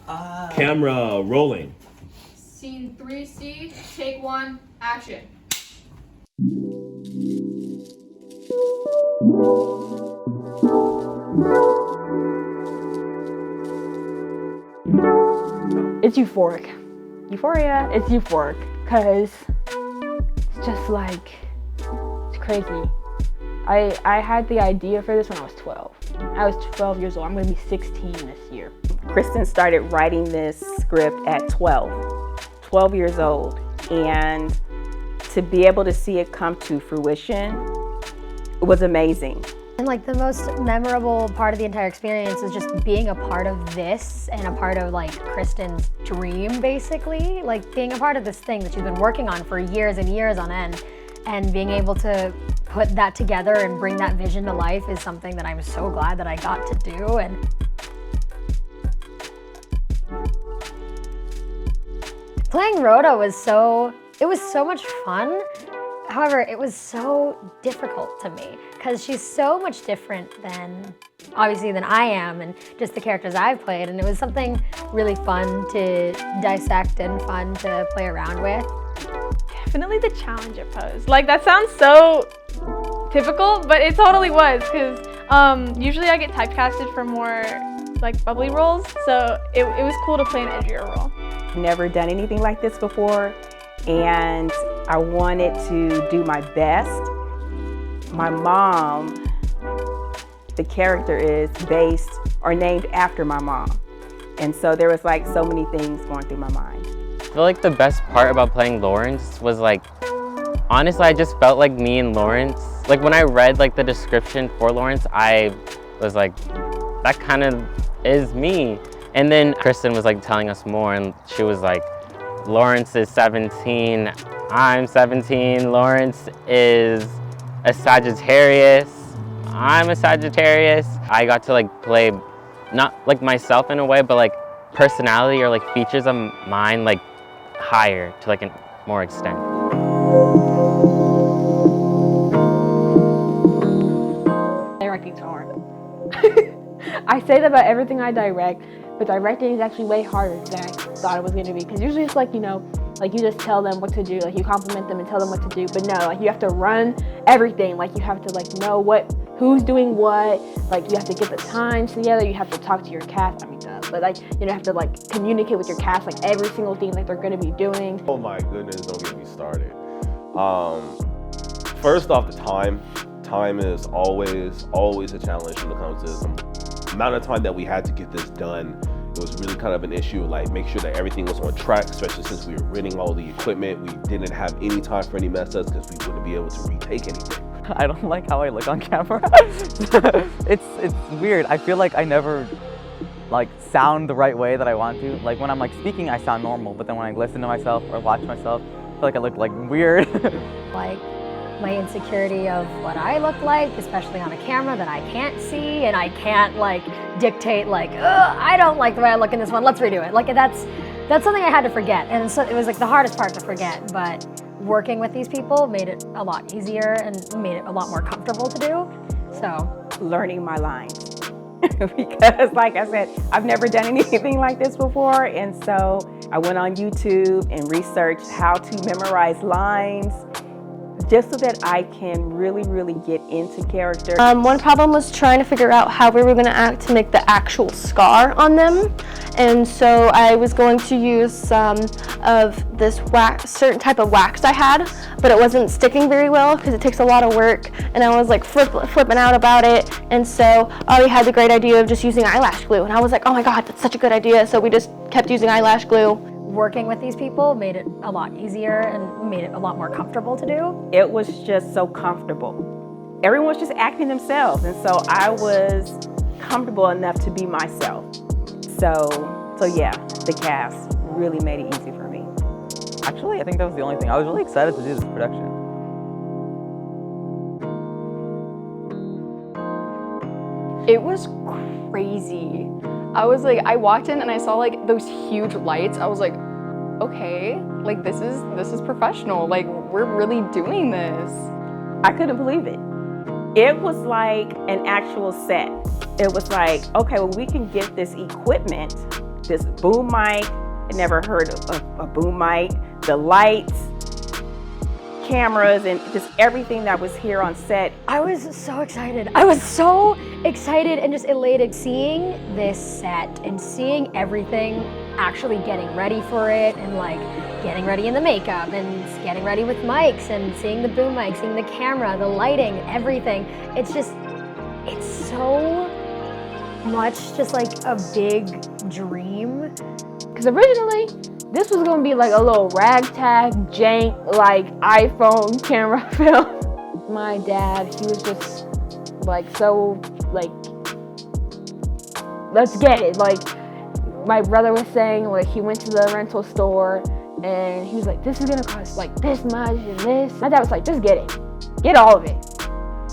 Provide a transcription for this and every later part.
Camera rolling. Scene 3C, take 1, action. It's euphoric. Euphoria, it's euphoric, because it's just like, it's crazy. I had the idea for this when I was 12. I was 12 years old. I'm gonna be 16 this year. Kristen started writing this script at 12 years old. And to be able to see it come to fruition was amazing. And like the most memorable part of the entire experience is just being a part of this and a part of like Kristen's dream, basically. Like being a part of this thing that she's been working on for years and years on end, and being able to put that together and bring that vision to life is something that I'm so glad that I got to do. And playing Rhoda was so much fun. However, it was so difficult to me because she's so much different than I am and just the characters I've played, and it was something really fun to dissect and fun to play around with. Definitely the challenge it posed. Like, that sounds so typical, but it totally was, because usually I get typecasted for more like bubbly roles, so it was cool to play an edgier role. Never done anything like this before, and I wanted to do my best. My mom, the character is based or named after my mom. And so there was like so many things going through my mind. I feel like the best part about playing Lawrence was like, honestly, I just felt like me and Lawrence. Like when I read like the description for Lawrence, I was like, that kind of is me. And then Kristen was like telling us more, and she was like, Lawrence is 17, I'm 17, Lawrence is a Sagittarius, I'm a Sagittarius. I got to like play, not like myself in a way, but like personality or like features of mine like higher to like a more extent. Directing's hard. I say that about everything I direct, but directing is actually way harder than I thought it was going to be. Because usually it's like, you know, like you just tell them what to do, like you compliment them and tell them what to do. But no, like you have to run everything. Like you have to like know who's doing what. Like you have to get the times together. You have to talk to your cast. But like you have to like communicate with your cast, like every single thing that they're going to be doing. Oh my goodness, don't get me started. First off, the time. Time is always a challenge when it comes to the amount of time that we had to get this done. It was really kind of an issue, like make sure that everything was on track, especially since we were renting all the equipment. We didn't have any time for any mess ups because we wouldn't be able to retake anything. I don't like how I look on camera. It's weird. I feel like I never like sound the right way that I want to. Like when I'm like speaking, I sound normal, but then when I listen to myself or watch myself, I feel like I look like weird. Like my insecurity of what I look like, especially on a camera that I can't see, and I can't like dictate like, I don't like the way I look in this one, let's redo it. Like that's something I had to forget, and so it was like the hardest part to forget, but working with these people made it a lot easier and made it a lot more comfortable to do, so. Learning my lines. Because like I said, I've never done anything like this before, and so I went on YouTube and researched how to memorize lines, just so that I can really get into character. One problem was trying to figure out how we were going to act to make the actual scar on them. And so I was going to use some of this wax, certain type of wax I had, but it wasn't sticking very well because it takes a lot of work, and I was like flipping out about it. And so Ari had the great idea of just using eyelash glue, and I was like, oh my god, that's such a good idea. So we just kept using eyelash glue. Working with these people made it a lot easier and made it a lot more comfortable to do. It was just so comfortable. Everyone was just acting themselves, and so I was comfortable enough to be myself. So yeah, the cast really made it easy for me. Actually, I think that was the only thing. I was really excited to do this production. It was crazy. I walked in and I saw like those huge lights. I was like, okay, like this is professional. Like we're really doing this. I couldn't believe it. It was like an actual set. It was like, okay, well, we can get this equipment this boom mic. I never heard of a boom mic. The lights, cameras, and just everything that was here on set. I was so excited. I was so excited and just elated seeing this set and seeing everything actually getting ready for it, and like getting ready in the makeup and getting ready with mics and seeing the boom mic, seeing the camera, the lighting, everything. It's so much just like a big dream. Because originally, this was gonna be like a little ragtag, jank, like iPhone camera film. My dad, he was just like so, like, let's get it. Like, my brother was saying, like, he went to the rental store and he was like, this is gonna cost like this much and this. My dad was like, just get it. Get all of it.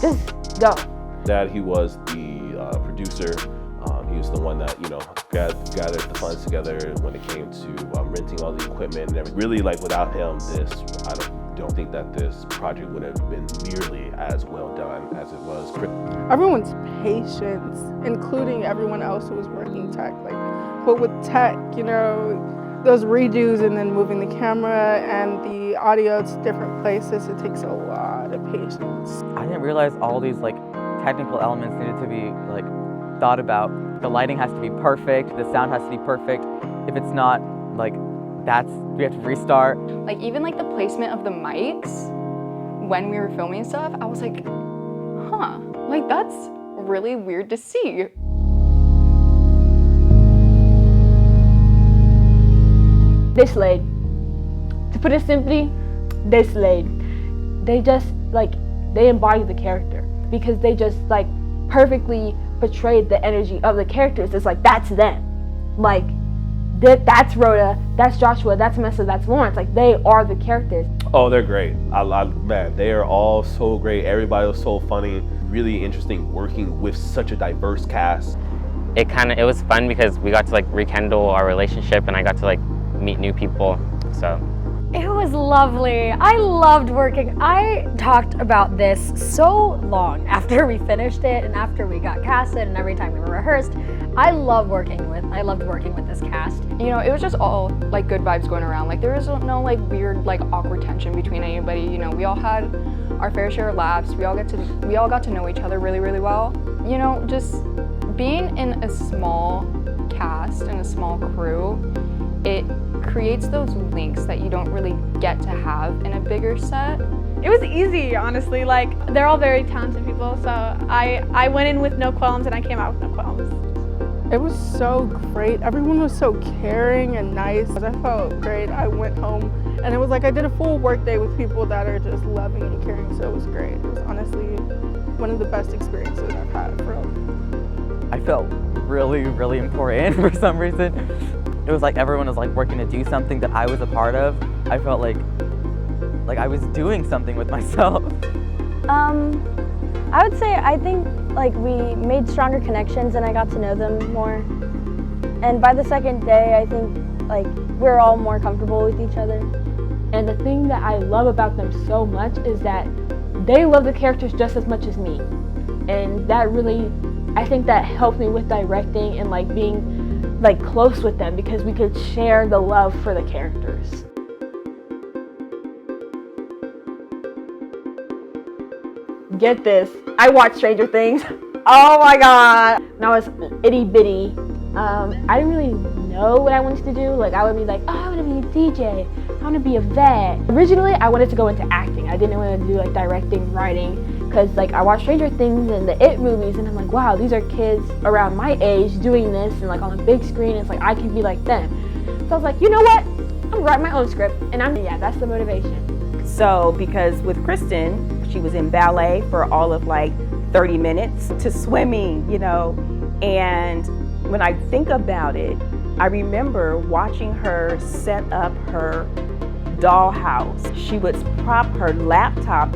Just go. Dad, he was the producer. He was the one that, you know, gathered the funds together when it came to renting all the equipment and everything. Really, like, without him, I don't think that this project would have been nearly as well done as it was. Everyone's patience, including everyone else who was working tech. But with tech, you know, those redos and then moving the camera and the audio to different places, it takes a lot of patience. I didn't realize all these like technical elements needed to be like thought about. The lighting has to be perfect, the sound has to be perfect. If it's not, like, we have to restart. Like, even like the placement of the mics when we were filming stuff, I was like, huh, like that's really weird to see. They slayed. To put it simply, they slayed. They just, like, they embodied the character because they just, like, perfectly portrayed the energy of the characters. It's like, that's them. Like, that's Rhoda, that's Joshua, that's Mesa, that's Lawrence. Like, they are the characters. Oh, they're great. Man, they are all so great. Everybody was so funny. Really interesting working with such a diverse cast. It was fun because we got to like rekindle our relationship, and I got to like meet new people, so. It was lovely. I loved working. I talked about this so long after we finished it and after we got casted and every time we rehearsed. I loved working with this cast. You know, it was just all like good vibes going around. Like, there was no like weird like awkward tension between anybody. You know, we all had our fair share of laughs. We all got to know each other really, really well. You know, just being in a small cast and a small crew, it creates those links that you don't really get to have in a bigger set. It was easy, honestly. Like, they're all very talented people, so I went in with no qualms and I came out with no qualms. It was so great. Everyone was so caring and nice. I felt great. I went home and it was like I did a full work day with people that are just loving and caring, so it was great. It was honestly one of the best experiences I've had, bro. I felt really, really important for some reason. It was like everyone was like working to do something that I was a part of. I felt like I was doing something with myself. I would say I think like we made stronger connections and I got to know them more. And by the second day, I think like we're all more comfortable with each other. And the thing that I love about them so much is that they love the characters just as much as me. And that really, I think that helped me with directing and like being like close with them because we could share the love for the characters. Get this, I watched Stranger Things. Oh my God. When I was itty bitty, I didn't really know what I wanted to do. Like, I would be like, oh, I want to be a DJ. I want to be a vet. Originally, I wanted to go into acting. I didn't want to do like directing, writing, because like I watched Stranger Things and the It movies, and I'm like, wow, these are kids around my age doing this, and like on a big screen. It's like I can be like them. So I was like, you know what? I'm gonna write my own script, and that's the motivation. So because with Kristen, she was in ballet for all of like 30 minutes to swimming, you know, and when I think about it, I remember watching her set up her dollhouse. She would prop her laptop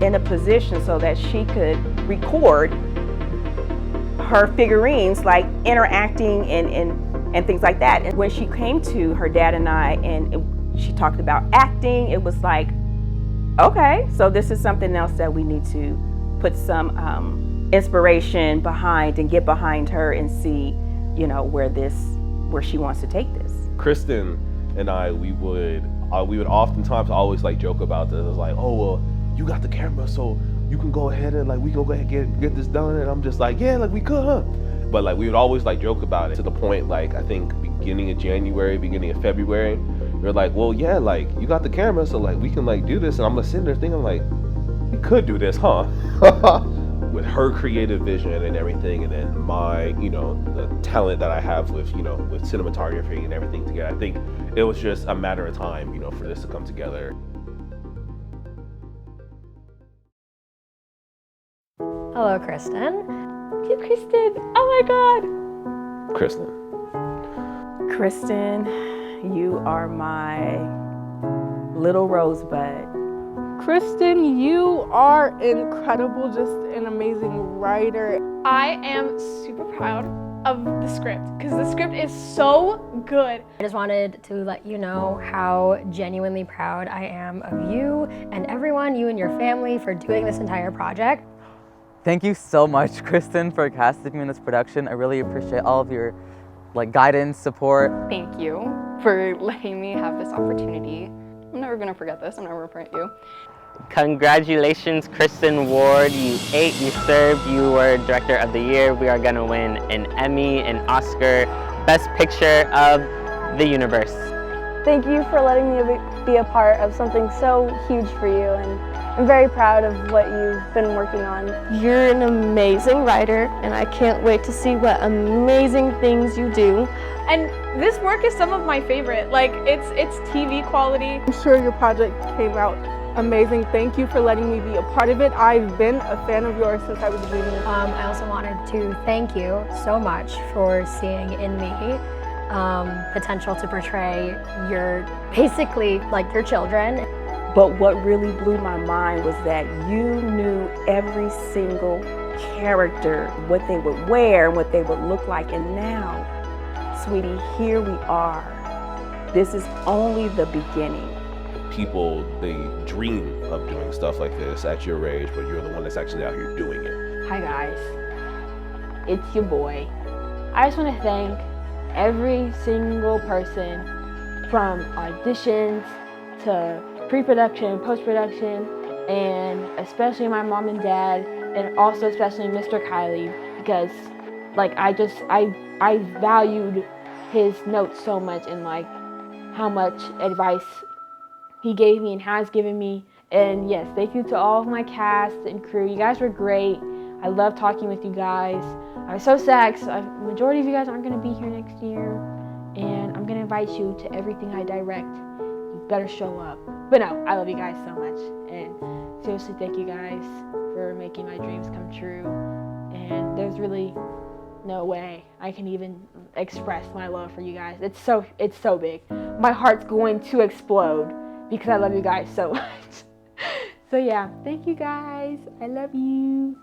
in a position so that she could record her figurines, like interacting and things like that. And when she came to her dad and I, and she talked about acting, it was like, okay, so this is something else that we need to put some inspiration behind and get behind her and see, you know, where this where she wants to take this. Kristen and I, we would oftentimes always like joke about this. It's like, oh well, you got the camera, so you can go ahead and like we can go ahead and get this done. And I'm just like, yeah, like we could, huh? But like we would always like joke about it to the point like I think beginning of January, beginning of February, we're like, well, yeah, like you got the camera, so like we can like do this. And I'm sitting there thinking like, we could do this, huh? With her creative vision and everything, and then my, you know, the talent that I have with, you know, with cinematography and everything together. I think it was just a matter of time, you know, for this to come together. Hello, Kristen. To Kristen. Oh my God. Kristen. Kristen, you are my little rosebud. Kristen, you are incredible, just an amazing writer. I am super proud of the script because the script is so good. I just wanted to let you know how genuinely proud I am of you and everyone, you and your family, for doing this entire project. Thank you so much, Kristen, for casting me in this production. I really appreciate all of your guidance, support. Thank you for letting me have this opportunity. I'm never gonna forget this. I'm never gonna forget you. Congratulations, Kristen Ward. You ate, you served, you were Director of the Year. We are gonna win an Emmy, an Oscar, Best Picture of the Universe. Thank you for letting me be a part of something so huge for you, and I'm very proud of what you've been working on. You're an amazing writer, and I can't wait to see what amazing things you do. And this work is some of my favorite. Like, it's TV quality. I'm sure your project came out amazing. Thank you for letting me be a part of it. I've been a fan of yours since I was a junior. I also wanted to thank you so much for seeing in me potential to portray your, basically like your children. But what really blew my mind was that you knew every single character, what they would wear, what they would look like. And now, sweetie, here we are. This is only the beginning. People, they dream of doing stuff like this at your age, but you're the one that's actually out here doing it. Hi guys, it's your boy. I just want to thank every single person, from auditions to pre-production, post-production, and especially my mom and dad, and also especially Mr. Kiley, because like I valued his notes so much, and like how much advice he gave me and has given me. And yes, thank you to all of my cast and crew. You guys were great. I love talking with you guys. I'm so sad because the majority of you guys aren't going to be here next year, and I'm going to invite you to everything I direct. You better show up. But no, I love you guys so much, and seriously, thank you guys for making my dreams come true. And there's really no way I can even express my love for you guys. It's so big. My heart's going to explode because I love you guys so much. So yeah, thank you guys. I love you.